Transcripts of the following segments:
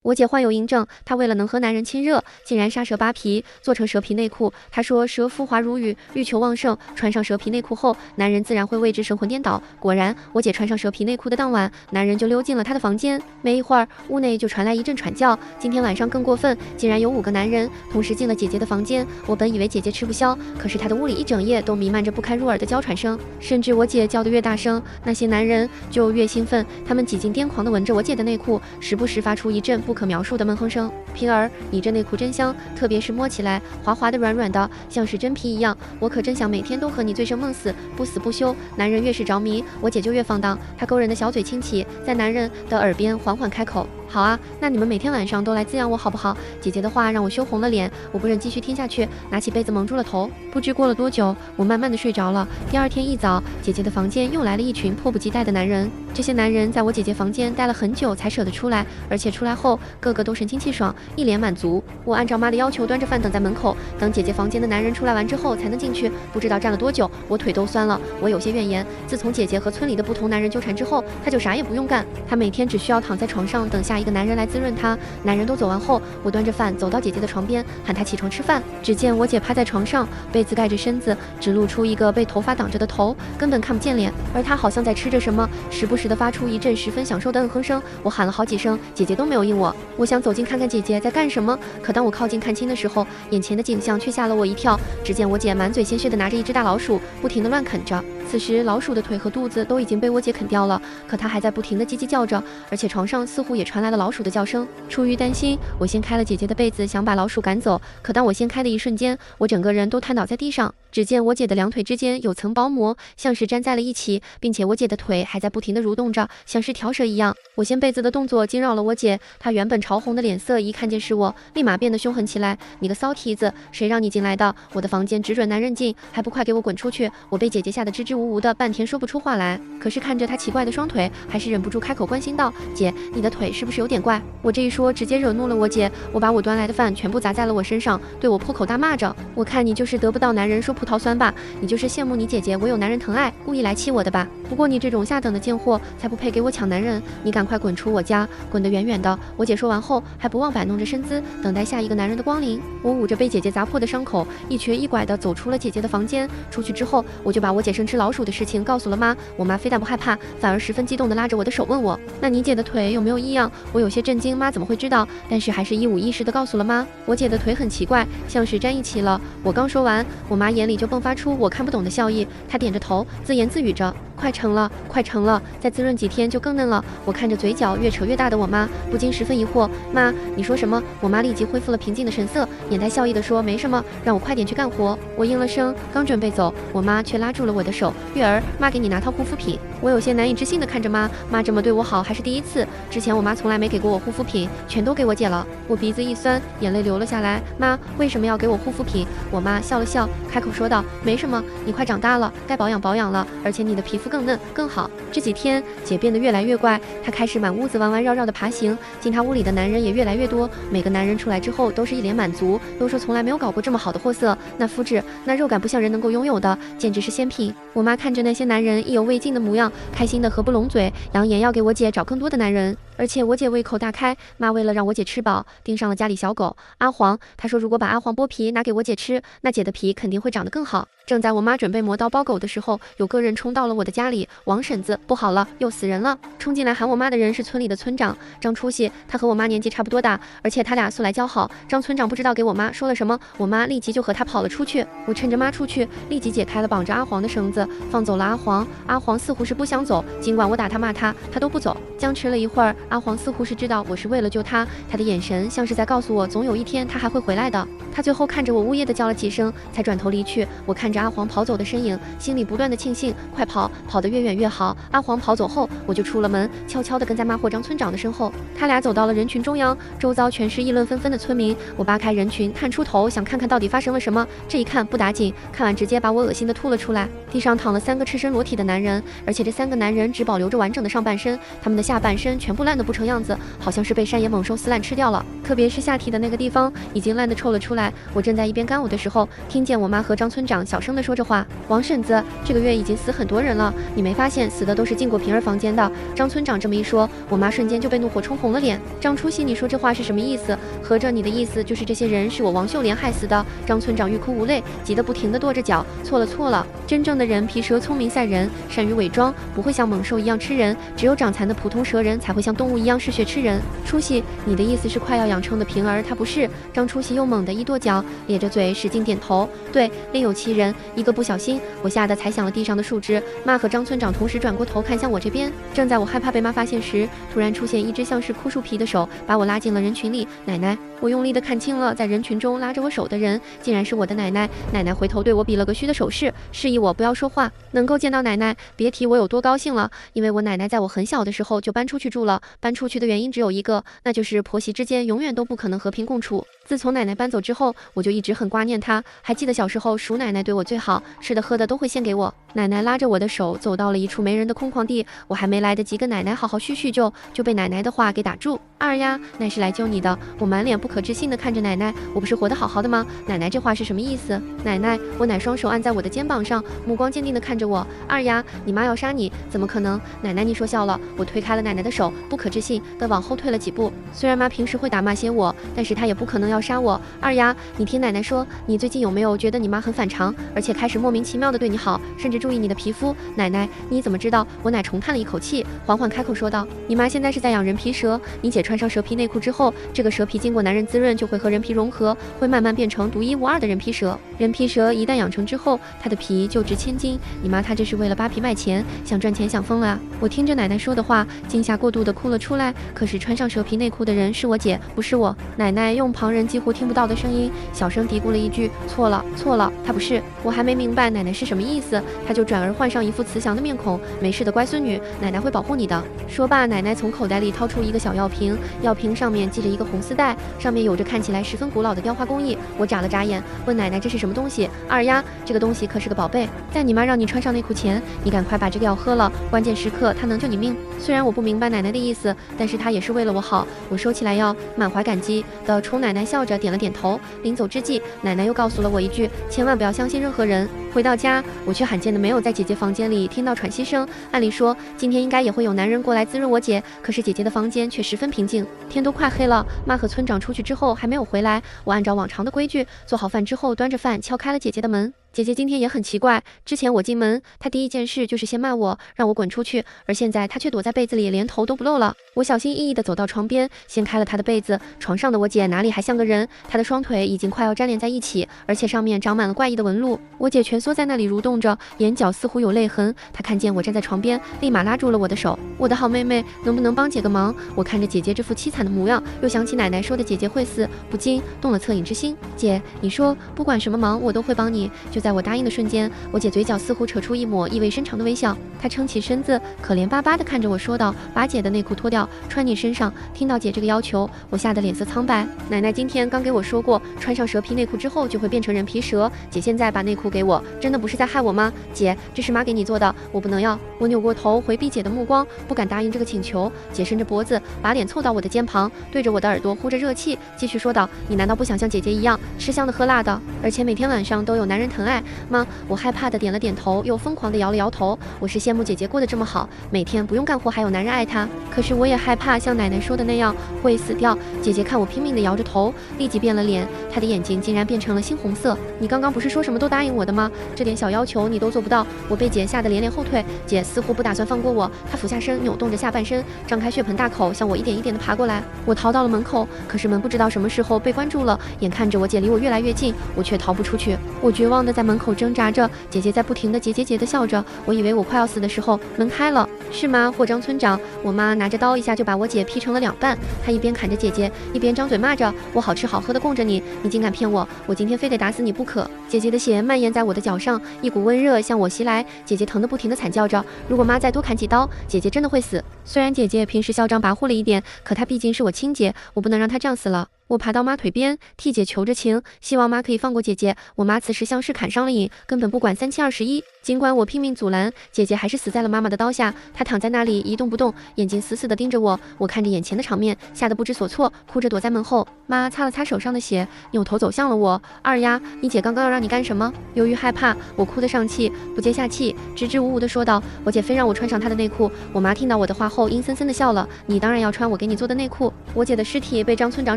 我姐患有阴症，她为了能和男人亲热，竟然杀蛇扒皮，做成蛇皮内裤。她说蛇肤滑如雨，欲求旺盛，穿上蛇皮内裤后，男人自然会为之神魂颠倒。果然，我姐穿上蛇皮内裤的当晚，男人就溜进了她的房间。没一会儿，屋内就传来一阵喘叫。今天晚上更过分，竟然有5个男人同时进了姐姐的房间。我本以为姐姐吃不消，可是她的屋里一整夜都弥漫着不堪入耳的娇喘声，甚至我姐叫得越大声，那些男人就越兴奋。他们几近癫狂地闻着我姐的内裤，时不时发出一阵不可描述的闷哼声。平儿，你这内裤真香，特别是摸起来滑滑的、软软的，像是真皮一样。我可真想每天都和你醉生梦死，不死不休。男人越是着迷，我姐就越放荡。她勾人的小嘴轻启，在男人的耳边缓缓开口：“好啊，那你们每天晚上都来滋养我好不好？”姐姐的话让我羞红了脸，我不忍继续听下去，拿起被子蒙住了头。不知过了多久，我慢慢的睡着了。第二天一早，姐姐的房间又来了一群迫不及待的男人。这些男人在我姐姐房间待了很久才舍得出来，而且出来后个个都神清气爽，一脸满足。我按照妈的要求端着饭等在门口，等姐姐房间的男人出来完之后才能进去。不知道站了多久，我腿都酸了。我有些怨言，自从姐姐和村里的不同男人纠缠之后，她就啥也不用干，她每天只需要躺在床上等下一个男人来滋润她。男人都走完后，我端着饭走到姐姐的床边，喊她起床吃饭。只见我姐趴在床上，被子盖着身子，只露出一个被头发挡着的头，根本看不见脸。而她好像在吃着什么，时不时地发出一阵十分享受的嗯哼声。我喊了好几声，姐姐都没有应我。我想走近看看姐姐在干什么，可当我靠近看清的时候，眼前的景象却吓了我一跳。只见我姐满嘴鲜血地拿着一只大老鼠，不停地乱啃着。此时老鼠的腿和肚子都已经被我姐啃掉了，可她还在不停地叽叽叫着，而且床上似乎也传来了老鼠的叫声。出于担心，我掀开了姐姐的被子，想把老鼠赶走。可当我掀开的一瞬间，我整个人都瘫倒在地上。只见我姐的两腿之间有层薄膜，像是粘在了一起，并且我姐的腿还在不停地蠕动着，像是条蛇一样。我掀被子的动作惊扰了我姐，她原本潮红的脸色一看见是我，立马变得凶狠起来。你个骚蹄子，谁让你进来的？我的房间只准男人进，还不快给我滚出去！我被姐姐吓得支支吾吾的，半天说不出话来。可是看着她奇怪的双腿，还是忍不住开口关心道：“姐，你的腿是不是有点怪？”我这一说直接惹怒了我姐，我把我端来的饭全部砸在了我身上，对我破口大骂着：“我看你就是得不到男人说葡萄酸吧，你就是羡慕你姐姐我有男人疼爱，故意来气我的吧？不过你这种下等的贱货才不配给我抢男人，你赶快滚出我家，滚得远远的！”我姐说完后还不忘摆弄着身姿，等待下一个男人的光临。我捂着被姐姐砸破的伤口，一瘸一拐地走出了姐姐的房间。出去之后，我就把我姐生吃老鼠的事情告诉了妈。我妈非但不害怕，反而十分激动地拉着我的手问我：“那你姐的腿有没有异样？”我有些震惊，妈怎么会知道？但是还是一五一十地告诉了妈，我姐的腿很奇怪，像是粘一起了。我刚说完，我妈眼里就迸发出我看不懂的笑意，她点着头，自言自语着：“快成了，快成了，再滋润几天就更嫩了。”我看着嘴角越扯越大的我妈，不禁十分疑惑：“妈，你说什么？”我妈立即恢复了平静的神色，眼带笑意地说：“没什么，让我快点去干活。”我应了声，刚准备走，我妈却拉住了我的手：“月儿，妈给你拿套护肤品。”我有些难以置信地看着妈，妈这么对我好还是第一次，之前我妈从来没给过我护肤品，全都给我姐了。我鼻子一酸，眼泪流了下来。妈，为什么要给我护肤品？我妈笑了笑，开口说道：“没什么，你快长大了，该保养保养了，而且你的皮肤更嫩更好。”这几天姐变得越来越怪，她开始满屋子弯弯绕绕的爬行，进她屋里的男人也越来越多。每个男人出来之后都是一脸满足，都说从来没有搞过这么好的货色，那肤质那肉感不像人能够拥有的，简直是仙品。我妈看着那些男人意犹未尽的模样，开心的合不拢嘴，扬言要给我姐找更多的男人。而且我姐胃口大开，妈为了让我姐吃饱，盯上了家里小狗阿黄。她说如果把阿黄剥皮拿给我姐吃，那姐的皮肯定会长得更好。正在我妈准备磨刀剥狗的时候，有个人冲到了我的家里。王婶子，不好了，又死人了！冲进来喊我妈的人是村里的村长张出息，他和我妈年纪差不多大，而且他俩素来交好。张村长不知道给我妈说了什么，我妈立即就和他跑了出去。我趁着妈出去，立即解开了绑着阿黄的绳子，放走了阿黄。阿黄似乎是不想走，尽管我打他骂他，他都不走。僵持了一会儿，阿黄似乎是知道我是为了救他，他的眼神像是在告诉我，总有一天他还会回来的。他最后看着我呜咽的叫了几声，才转头离去。我看着阿黄跑走的身影，心里不断的庆幸，快跑，跑得越远越好。阿黄跑走后，我就出了门，悄悄地跟在妈或张村长的身后。他俩走到了人群中央，周遭全是议论纷纷的村民。我扒开人群，探出头，想看看到底发生了什么。这一看不打紧，看完直接把我恶心的吐了出来。地上躺了3个赤身裸体的男人，而且这3个男人只保留着完整的上半身，他们的下半身全部烂烂得不成样子，好像是被山野猛兽撕烂吃掉了。特别是下体的那个地方，已经烂得臭了出来。我正在一边干呕的时候，听见我妈和张村长小声地说着话。王婶子，这个月已经死很多人了，你没发现死的都是进过平儿房间的？张村长这么一说，我妈瞬间就被怒火冲红了脸。张初熙，你说这话是什么意思？合着你的意思就是这些人是我王秀莲害死的？张村长欲哭无泪，急得不停地跺着脚。错了错了，真正的人皮蛇聪明赛人，善于伪装，不会像猛兽一样吃人，只有长残的普通蛇人才会像动物一样嗜血吃人。初熙，你的意思是快要养成的平儿她不是？张初熙又猛地一跺脚，咧着嘴使劲点头。对，另有其人，一个不小心，我吓得踩响了地上的树枝。妈和张村长同时转过头看向我这边。正在我害怕被妈发现时，突然出现一只像是枯树皮的手，把我拉进了人群里。奶奶，我用力地看清了，在人群中拉着我手的人，竟然是我的奶奶。奶奶回头对我比了个虚的手势，示意我不要说话。能够见到奶奶，别提我有多高兴了，因为我奶奶在我很小的时候就搬出去住了。搬出去的原因只有一个，那就是婆媳之间永远都不可能和平共处。自从奶奶搬走之后，我就一直很挂念她。还记得小时候，叔奶奶对我最好，吃的喝的都会献给我。奶奶拉着我的手走到了一处没人的空旷地，我还没来得及跟奶奶好好叙叙旧，就被奶奶的话给打住。二丫，乃是来救你的。我满脸不可置信地看着奶奶，我不是活得好好的吗？奶奶这话是什么意思？奶奶，我奶双手按在我的肩膀上，目光坚定地看着我。二丫，你妈要杀你，怎么可能？奶奶，你说笑了。我推开了奶奶的手，不可置信地往后退了几步。虽然妈平时会打骂些我，但是她也不可能要杀我。二丫，你听奶奶说，你最近有没有觉得你妈很反常，而且开始莫名其妙地对你好，甚至注意你的皮肤？奶奶，你怎么知道？我奶重叹了一口气，缓缓开口说道，你妈现在是在养人皮蛇，你姐穿上蛇皮内裤之后，这个蛇皮经过男人滋润就会和人皮融合，会慢慢变成独一无二的人皮蛇。人皮蛇一旦养成之后，它的皮就值千金。你妈她这是为了扒皮卖钱，想赚钱想疯了啊！我听着奶奶说的话，惊吓过度的哭了出来。可是穿上蛇皮内裤的人是我姐，不是我。奶奶用旁人几乎听不到的声音，小声嘀咕了一句：错了，错了，她不是。我还没明白奶奶是什么意思，她就转而换上一副慈祥的面孔：没事的，乖孙女，奶奶会保护你的。说罢，奶奶从口袋里掏出一个小药瓶，药瓶上面系着一个红丝带，上面有着看起来十分古老的雕花工艺。我眨了眨眼，问奶奶这是什么东西？二丫，这个东西可是个宝贝，在你妈让你穿上内裤前，你赶快把这个药喝了，关键时刻它能救你命。虽然我不明白奶奶的意思，但是她也是为了我好。我收起来药，满怀感激的冲奶奶笑着点了点头。临走之际，奶奶又告诉了我一句：千万不要相信任何人。回到家，我却罕见的没有在姐姐房间里听到喘息声。按理说，今天应该也会有男人过来滋润我姐，可是姐姐的房间却十分平静。天都快黑了，妈和村长出去之后还没有回来。我按照往常的规矩，做好饭之后，端着饭敲开了姐姐的门。姐姐今天也很奇怪，之前我进门，她第一件事就是先骂我，让我滚出去，而现在她却躲在被子里，连头都不露了。我小心翼翼地走到床边，掀开了她的被子，床上的我姐哪里还像个人？她的双腿已经快要粘连在一起，而且上面长满了怪异的纹路。我姐蜷缩在那里蠕动着，眼角似乎有泪痕。她看见我站在床边，立马拉住了我的手。我的好妹妹，能不能帮姐个忙？我看着姐姐这副凄惨的模样，又想起奶奶说的姐姐会死，不禁动了恻隐之心。姐，你说不管什么忙我都会帮你。就在我答应的瞬间，我姐嘴角似乎扯出一抹意味深长的微笑。她撑起身子，可怜巴巴地看着我说道：把姐的内裤脱掉，穿你身上。听到姐这个要求，我吓得脸色苍白。奶奶今天刚给我说过，穿上蛇皮内裤之后就会变成人皮蛇。姐现在把内裤给我，真的不是在害我吗？姐，这是妈给你做的，我不能要。我扭过头回避姐的目光，不敢答应这个请求。姐伸着脖子，把脸凑到我的肩膀，对着我的耳朵呼着热气，继续说道：你难道不想像姐姐一样吃香的喝辣的，而且每天晚上都有男人疼爱吗？我害怕的点了点头，又疯狂的摇了摇头。我是羡慕姐姐过得这么好，每天不用干活还有男人爱她，可是我也害怕像奶奶说的那样会死掉。姐姐看我拼命的摇着头，立即变了脸，她的眼睛竟然变成了猩红色。你刚刚不是说什么都答应我的吗？这点小要求你都做不到。我被姐吓得连连后退，姐似乎不打算放过我，她俯下身扭动着下半身，张开血盆大口向我一点一点的爬过来。我逃到了门口，可是门不知道什么时候被关住了，眼看着我姐离我越来越近，我却逃不出去。我绝望的在门口挣扎着，姐姐在不停的结结结的笑着。我以为我快要死的时候，门开了，是妈或张村长。我妈拿着刀一下就把我姐劈成了两半，她一边砍着姐姐，一边张嘴骂着：我好吃好喝的供着你，你竟敢骗我，我今天非得打死你不可。姐姐的血蔓延在我的脚上，一股温热向我袭来，姐姐疼得不停的惨叫着。如果妈再多砍几刀，姐姐真的会死。虽然姐姐平时嚣张跋扈了一点，可她毕竟是我亲姐，我不能让她这样死了。我爬到妈腿边，替姐求着情，希望妈可以放过姐姐。我妈此时像是砍伤了瘾，根本不管3七21。尽管我拼命阻拦，姐姐还是死在了妈妈的刀下。她躺在那里一动不动，眼睛死死地盯着我。我看着眼前的场面，吓得不知所措，哭着躲在门后。妈擦了擦手上的血，扭头走向了我。二丫，你姐刚刚要让你干什么？由于害怕，我哭得上气不接下气，支支吾吾地说道：我姐非让我穿上她的内裤。我妈听到我的话后，阴森森地笑了：你当然要穿我给你做的内裤。我姐的尸体被张村长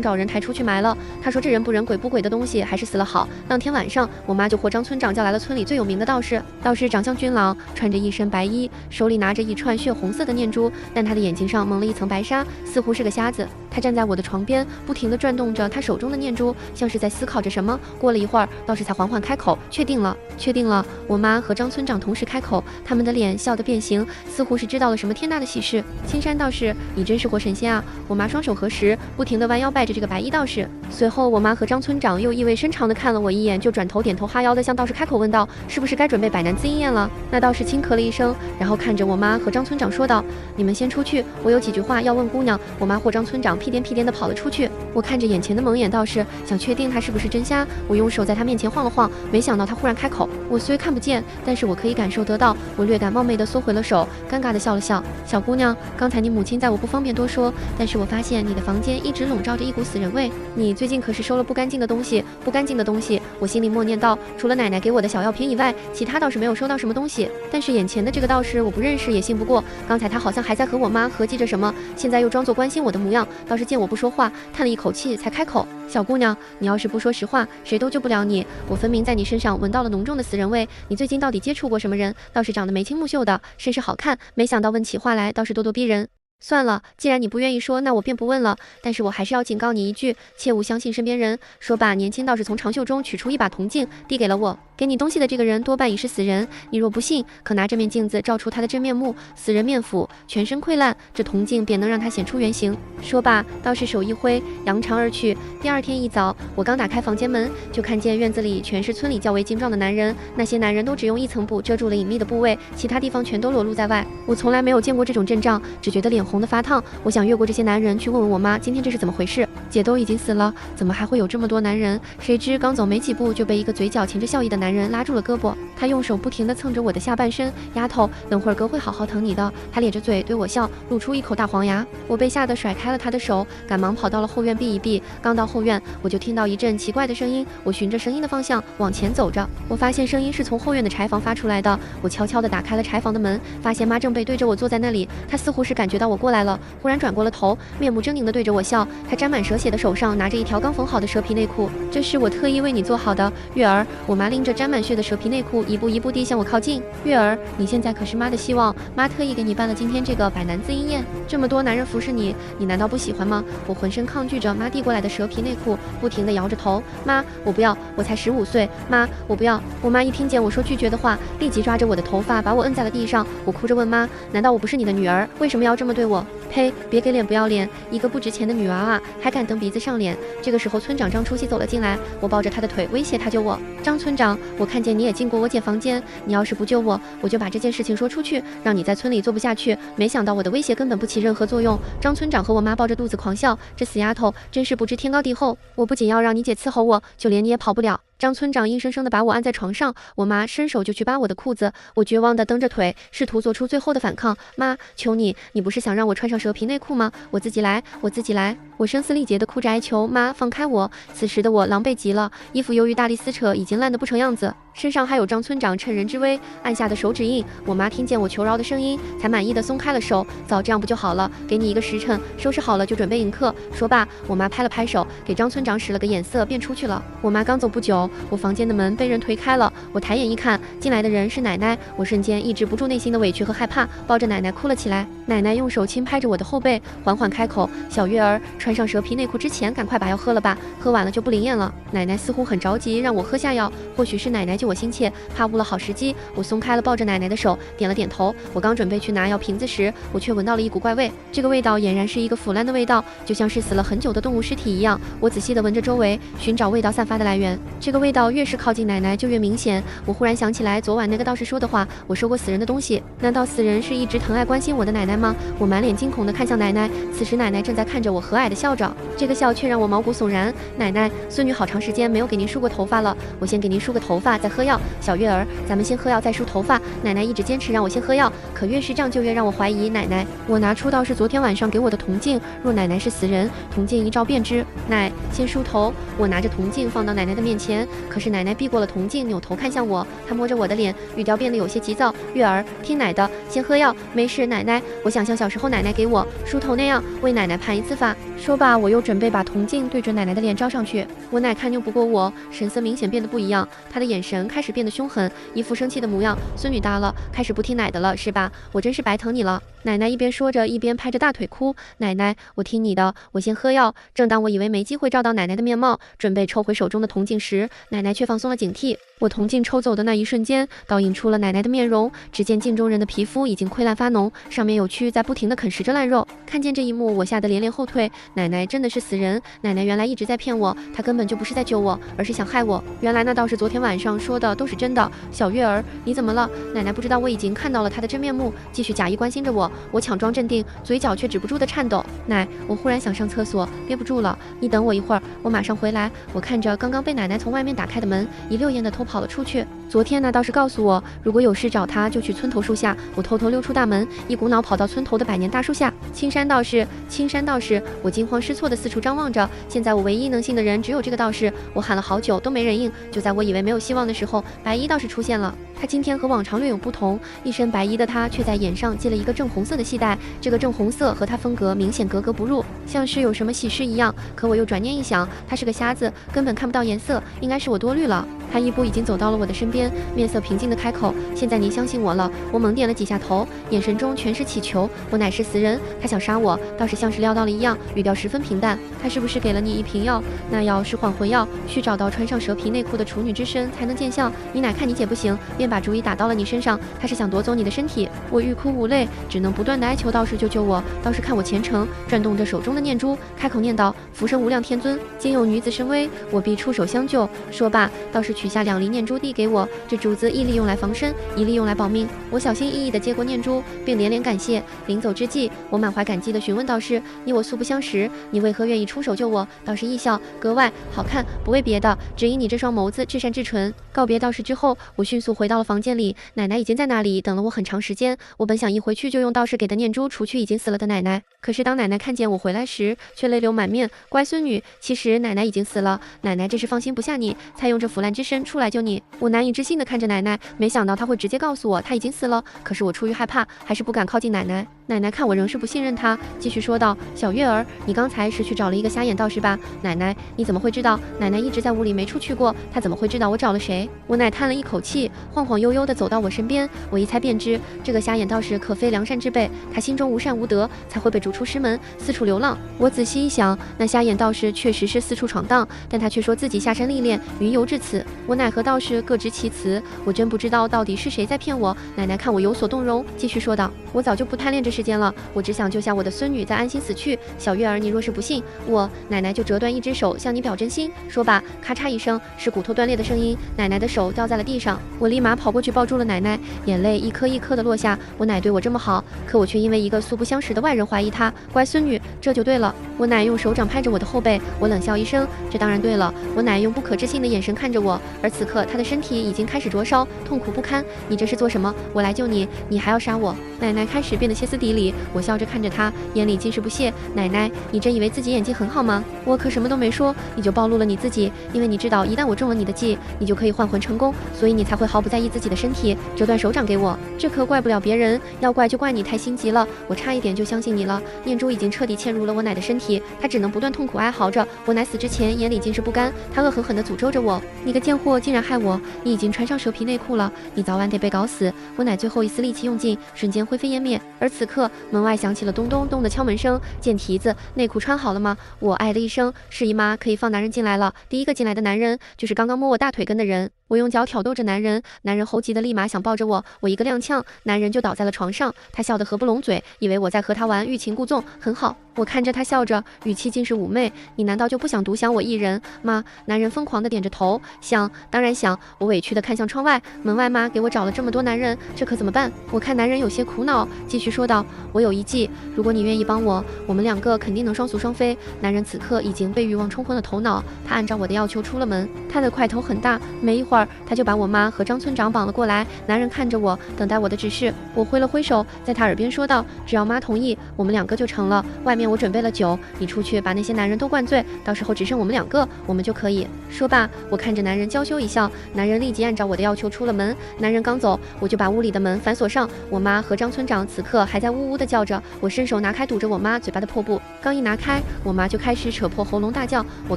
找人抬出去埋了。他说这人不人鬼不鬼的东西还是死了好。当天晚上，我妈就活张村长叫来了村里最有名的道士。道士长相俊朗，穿着一身白衣，手里拿着一串血红色的念珠，但他的眼睛上蒙了一层白纱，似乎是个瞎子。他站在我的床边，不停地转动着他手中的念珠，像是在思考着什么。过了一会儿，道士才缓缓开口：确定了，确定了。我妈和张村长同时开口，他们的脸笑得变形，似乎是知道了什么天大的喜事。青山道士，你真是活神仙啊！我妈双手合十，不停地弯腰拜着这个白衣道士。随后，我妈和张村长又意味深长地看了我一眼，就转头点头哈腰地向道士开口问道：是不是该准备百男自缨宴了？那道士轻咳了一声，然后看着我妈和张村长说道：你们先出去，我有几句话要问姑娘。我妈或张村长屁颠屁颠地跑了出去。我看着眼前的蒙眼道士，想确定他是不是真瞎。我用手在他面前晃了晃，没想到他忽然开口。我虽看不见，但是我可以感受得到。我略感冒昧地缩回了手，尴尬地笑了笑。小姑娘，刚才你母亲在我不方便多说，但是我发现你的房间一直笼罩着一股死人味。你最近可是收了不干净的东西，不干净的东西。我心里默念道，除了奶奶给我的小药瓶以外，其他倒是没有收到什么东西。但是眼前的这个道士我不认识，也信不过。刚才他好像还在和我妈合计着什么，现在又装作关心我的模样。道士见我不说话，叹了一口气才开口：小姑娘，你要是不说实话，谁都救不了你。我分明在你身上闻到了浓重的死人味，你最近到底接触过什么人？道士长得眉清目秀的，甚是好看，没想到问起话来倒是咄咄逼人。算了，既然你不愿意说，那我便不问了。但是我还是要警告你一句，切勿相信身边人。说罢，年轻道士从长袖中取出一把铜镜，递给了我。给你东西的这个人多半已是死人，你若不信，可拿这面镜子照出他的真面目。死人面腐，全身溃烂，这铜镜便能让他显出原形。说罢，道士手一挥，扬长而去。第二天一早，我刚打开房间门，就看见院子里全是村里较为精壮的男人。那些男人都只用一层布遮住了隐秘的部位，其他地方全都裸露在外。我从来没有见过这种阵仗，只觉得脸红得发烫。我想越过这些男人去问问我妈，今天这是怎么回事？姐都已经死了，怎么还会有这么多男人？谁知刚走没几步，就被一个嘴角噙着笑意的男人拉住了胳膊。他用手不停地蹭着我的下半身。丫头，等会儿哥会好好疼你的。他咧着嘴对我笑，露出一口大黄牙。我被吓得甩开了他的手，赶忙跑到了后院避一避。刚到后院，我就听到一阵奇怪的声音。我循着声音的方向往前走着，我发现声音是从后院的柴房发出来的。我悄悄地打开了柴房的门，发现妈正背对着我坐在那里。她似乎是感觉到我过来了，忽然转过了头，面目狰狞地对着我笑。她沾满蛇血的手上拿着一条刚缝好的蛇皮内裤，这是我特意为你做好的。月儿，我妈拎着沾满血的蛇皮内裤，一步一步地向我靠近。月儿，你现在可是妈的希望，妈特意给你办了今天这个百男自缨宴，这么多男人服侍你，你难道不喜欢吗？我浑身抗拒着妈递过来的蛇皮内裤，不停地摇着头。妈，我不要，我才15岁。妈，我不要。我妈一听见我说拒绝的话，立即抓着我的头发把我摁在了地上。我哭着问妈，难道我不是你的女儿？为什么要这么对我？呸！别给脸不要脸，一个不值钱的女儿啊，还敢蹬鼻子上脸。这个时候村长张初熙走了进来，我抱着他的腿威胁他救我。张村长，我看见你也进过我姐房间，你要是不救我，我就把这件事情说出去，让你在村里做不下去。没想到我的威胁根本不起任何作用。张村长和我妈抱着肚子狂笑，这死丫头真是不知天高地厚。我不仅要让你姐伺候我，就连你也跑不了。张村长硬生生地把我按在床上，我妈伸手就去扒我的裤子，我绝望地蹬着腿，试图做出最后的反抗。妈，求你，你不是想让我穿上蛇皮内裤吗？我自己来，我自己来。我声嘶力竭地哭着哀求妈放开我。此时的我狼狈极了，衣服由于大力撕扯已经烂得不成样子，身上还有张村长趁人之危按下的手指印。我妈听见我求饶的声音，才满意地松开了手。早这样不就好了？给你一个时辰，收拾好了就准备迎客。说罢，我妈拍了拍手，给张村长使了个眼色，便出去了。我妈刚走不久，我房间的门被人推开了。我抬眼一看，进来的人是奶奶。我瞬间抑制不住内心的委屈和害怕，抱着奶奶哭了起来。奶奶用手轻拍着我的后背，缓缓开口：小月儿，穿上蛇皮内裤之前，赶快把药喝了吧，喝完了就不灵验了。奶奶似乎很着急让我喝下药，或许是奶奶救我心切，怕误了好时机。我松开了抱着奶奶的手，点了点头。我刚准备去拿药瓶子时，我却闻到了一股怪味。这个味道俨然是一个腐烂的味道，就像是死了很久的动物尸体一样。我仔细地闻着周围，寻找味道散发的来源。这个个味道越是靠近奶奶就越明显。我忽然想起来昨晚那个道士说的话，我收过死人的东西，难道死人是一直疼爱关心我的奶奶吗？我满脸惊恐地看向奶奶，此时奶奶正在看着我和蔼地笑着，这个笑却让我毛骨悚然。奶奶，孙女好长时间没有给您梳过头发了，我先给您梳个头发，再喝药。小月儿，咱们先喝药再梳头发。奶奶一直坚持让我先喝药，可越是这样就越让我怀疑奶奶。我拿出道士昨天晚上给我的铜镜，若奶奶是死人，铜镜一照便知。奶，先梳头。我拿着铜镜放到奶奶的面前，可是奶奶避过了铜镜，扭头看向我，她摸着我的脸，语调变得有些急躁。月儿，听奶的，先喝药，没事。奶奶，我想像小时候奶奶给我梳头那样，为奶奶盘一次发。说罢，我又准备把铜镜对准奶奶的脸照上去。我奶看拗不过我，神色明显变得不一样，她的眼神开始变得凶狠，一副生气的模样。孙女大了，开始不听奶的了是吧？我真是白疼你了。奶奶一边说着，一边拍着大腿哭。奶奶，我听你的，我先喝药。正当我以为没机会照到奶奶的面貌，准备抽回手中的铜镜时，奶奶却放松了警惕。我铜镜抽走的那一瞬间，倒映出了奶奶的面容。只见镜中人的皮肤已经溃烂发脓，上面有蛆在不停地啃食着烂肉。看见这一幕，我吓得连连后退。奶奶真的是死人！奶奶原来一直在骗我，她根本就不是在救我，而是想害我。原来那道士昨天晚上说的都是真的。小月儿，你怎么了？奶奶不知道我已经看到了她的真面目，继续假意关心着我。我强装镇定，嘴角却止不住的颤抖。奶，我忽然想上厕所，憋不住了，你等我一会儿，我马上回来。我看着刚刚被奶奶从外面打开的门，一溜烟的偷跑了出去。昨天那道士告诉我，如果有事找他，就去村头树下。我偷偷溜出大门，一股脑跑到村头的百年大树下。青山道士，青山道士！我惊慌失措的四处张望着。现在我唯一能信的人只有这个道士。我喊了好久都没人应。就在我以为没有希望的时候，白衣道士出现了。他今天和往常略有不同，一身白衣的他却在眼上系了一个正红色的系带，这个正红色和他风格明显格格不入，像是有什么喜事一样。可我又转念一想，他是个瞎子，根本看不到颜色，应该是我多虑了。他一步已经走到了我的身边，面色平静地开口：“现在您相信我了。”我猛点了几下头，眼神中全是乞求。我乃是死人，他想杀我，倒是像是料到了一样，语调十分平淡。他是不是给了你一瓶药？那药是还魂药，需找到穿上蛇皮内裤的处女之身才能见效。你乃看你姐不行，便把主意打到了你身上。他是想夺走你的身体。我欲哭无泪，只能不断地哀求道士救救我。道士看我虔诚，转动着手中的念珠，开口念道：“福生无量天尊，今有女子身危，我必出手相救。”说罢，道士取下2粒念珠递给我，这珠子一粒用来防身，一粒用来保命。我小心翼翼地接过念珠，并连连感谢。临走之际，我满怀感激地询问道士：“你我素不相识，你为何愿意出手救我？”道士一笑，格外好看，不为别的，只因你这双眸子至善至纯。告别道士之后，我迅速回到了房间里，奶奶已经在那里等了我很长时间。我本想一回去就用道士给的念珠除去已经死了的奶奶，可是当奶奶看见我回来时，却泪流满面。乖孙女，其实奶奶已经死了，奶奶这是放心不下你，才用这腐烂之身出来救你。我难以置信地看着奶奶，没想到她会直接告诉我她已经死了。可是我出于害怕，还是不敢靠近奶奶。奶奶看我仍是不信任她，继续说道：“小月儿，你刚才是去找了一个瞎眼道士吧？”奶奶，你怎么会知道？奶奶一直在屋里没出去过，她怎么会知道我找了谁？我奶叹了一口气，晃晃悠悠地走到我身边。我一猜便知，这个瞎眼道士可非良善之辈，他心中无善无德，才会被逐出师门，四处流浪。我仔细一想，那瞎眼道士确实是四处闯荡，但他却说自己下山历练，云游至此。我奶和道士各执其词，我真不知道到底是谁在骗我。奶奶看我有所动容，继续说道：“我早就不贪恋这世间了，我只想救下我的孙女，再安心死去。小月儿，你若是不信，我奶奶就折断一只手，向你表真心。”说罢，咔嚓一声，是骨头断裂的声音，奶奶的手掉在了地上。我立马跑过去抱住了奶奶，眼泪一颗一颗的落下。我奶对我这么好，可我却因为一个素不相识的外人怀疑她。乖孙女，这就对了。我奶用手掌拍着我的后背，我冷笑一声，这当然对了。我奶用不可置信的眼神看着我，而此刻她的身体已经开始灼烧，痛苦不堪。你这是做什么？我来救你，你还要杀我？奶奶开始变得歇斯底里，我笑着看着她，眼里尽是不屑。奶奶，你真以为自己演技很好吗？我可什么都没说，你就暴露了你自己，因为你知道一旦我中了你的计，你就可以换魂成功，所以你才会毫不在意自己的身体，折断手掌给我。这可怪不了别人，要怪就怪你太心急了，我差一点就相信你了。念珠已经彻底嵌入了我奶的身体，她只能不断痛苦哀嚎着。我奶死之前眼里尽是不甘，她恶狠狠地诅咒着我：“你个贱货，竟然害我！你已经穿上蛇皮内裤了，你早晚得被搞死！”我奶最后一丝力气用尽，瞬间灰飞烟灭。而此刻门外响起了咚咚咚的敲门声。贱蹄子，内裤穿好了吗？我哎的一声，是姨妈，可以放男人进来了。第一个进来的男人就是刚刚摸我大腿根的人。我用脚挑逗着男人，男人猴急的立马想抱着我，我一个踉跄，男人就倒在了床上。他笑得合不拢嘴，以为我在和他玩欲擒故纵，很好。我看着他笑着，语气尽是妩媚。你难道就不想独享我一人吗？男人疯狂地点着头，想，当然想。我委屈地看向窗外，门外妈给我找了这么多男人，这可怎么办？我看男人有些苦恼，继续说道：我有一计，如果你愿意帮我，我们两个肯定能双宿双飞。男人此刻已经被欲望冲昏了头脑，他按照我的要求出了门。他的块头很大，没一会儿他就把我妈和张村长绑了过来。男人看着我，等待我的指示。我挥了挥手，在他耳边说道：只要妈同意，我们两个就成了。外面我准备了酒，你出去把那些男人都灌醉，到时候只剩我们两个，我们就可以。说罢，我看着男人娇羞一笑，男人立即按照我的要求出了门。男人刚走，我就把屋里的门反锁上。我妈和张村长此刻还在呜呜的叫着，我伸手拿开堵着我妈嘴巴的破布，刚一拿开，我妈就开始扯破喉咙大叫。我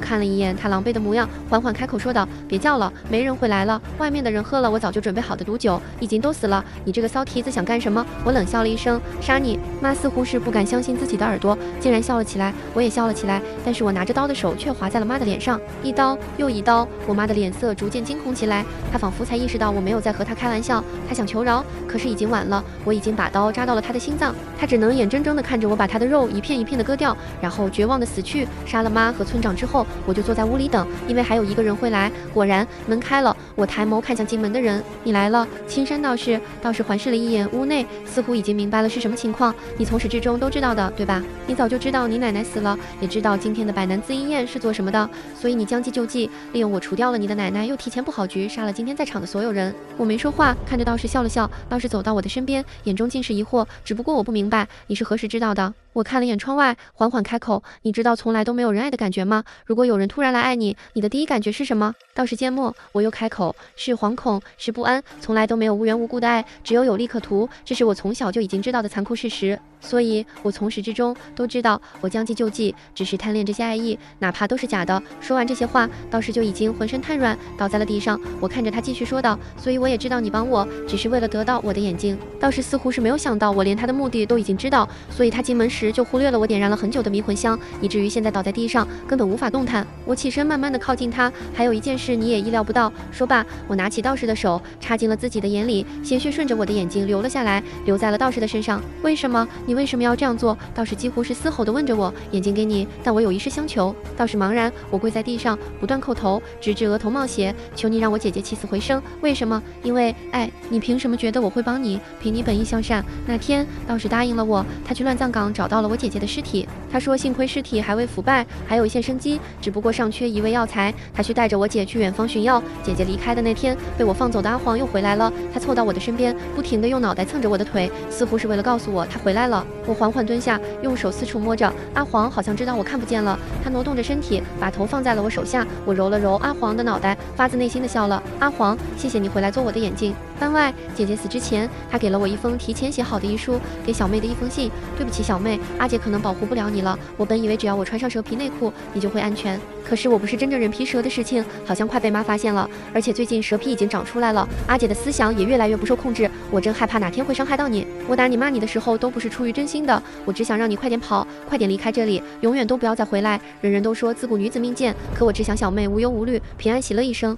看了一眼她狼狈的模样，缓缓开口说道：别叫了，没人会来了，外面的人喝了我早就准备好的毒酒，已经都死了，你这个骚蹄子想干什么？我冷笑了一声：杀你！妈似乎是不敢相信自己的耳朵，竟然笑了起来，我也笑了起来，但是我拿着刀的手却划在了妈的脸上，一刀又一刀。我妈的脸色逐渐惊恐起来，她仿佛才意识到我没有在和她开玩笑，她想求饶，可是已经晚了，我已经把刀扎到了她的心脏，她只能眼睁睁地看着我把她的肉一片一片地割掉，然后绝望地死去。杀了妈和村长之后，我就坐在屋里等，因为还有一个人会来。果然门开了，我抬眸看向进门的人：你来了。青山道士。道士环视了一眼屋内，似乎已经明白了是什么情况。你从始至终都知道的，对吧？你早就知道你奶奶死了，也知道今天的百男自缨宴是做什么的，所以你将计就计，利用我除掉了你的奶奶，又提前布好局，杀了今天在场的所有人。我没说话，看着道士笑了笑。道士走到我的身边，眼中尽是疑惑，只不过我不明白你是何时知道的。我看了眼窗外，缓缓开口：你知道从来都没有人爱的感觉吗？如果有人突然来爱你，你的第一感觉是什么？道士缄默，我又开口：是惶恐，是不安，从来都没有无缘无故的爱，只有有利可图，这是我从小就已经知道的残酷事实。所以我从始至终都知道，我将计就计，只是贪恋这些爱意，哪怕都是假的。说完这些话，道士就已经浑身瘫软，倒在了地上。我看着他继续说道：所以我也知道你帮我，只是为了得到我的眼睛。道士似乎是没有想到我连他的目的都已经知道，所以他进门时就忽略了我点燃了很久的迷魂香，以至于现在倒在地上，根本无法动弹。我起身慢慢的靠近他，还有一件事你也意料不到。说罢，我拿起道士的手，插进了自己的眼里，鲜血顺着我的眼睛流了下来，流在了道士的身上。为什么？你为什么要这样做？道士几乎是嘶吼地问着我。眼睛给你，但我有一事相求。道士茫然，我跪在地上，不断叩头，直至额头冒血。求你让我姐姐起死回生。为什么？因为爱。你凭什么觉得我会帮你？凭你本意向善。那天，道士答应了我，他去乱葬岗找到了我姐姐的尸体。他说幸亏尸体还未腐败，还有一线生机，只不过尚缺一味药材。他去带着我姐去远方寻药。姐姐离开的那天，被我放走的阿黄又回来了。他凑到我的身边，不停地用脑袋蹭着我的腿，似乎是为了告诉我他回来了。我缓缓蹲下，用手四处摸着。阿黄好像知道我看不见了，他挪动着身体，把头放在了我手下。我揉了揉阿黄的脑袋，发自内心的笑了。阿黄，谢谢你回来做我的眼睛。番外，姐姐死之前，她给了我一封提前写好的遗书，给小妹的一封信。对不起，小妹，阿姐可能保护不了你了。我本以为只要我穿上蛇皮内裤，你就会安全。可是我不是真正人皮蛇的事情，好像快被妈发现了。而且最近蛇皮已经长出来了，阿姐的思想也越来越不受控制。我真害怕哪天会伤害到你。我打你骂你的时候都不是出于真心的，我只想让你快点跑，快点离开这里，永远都不要再回来。人人都说自古女子命贱，可我只想小妹无忧无虑，平安喜乐一生。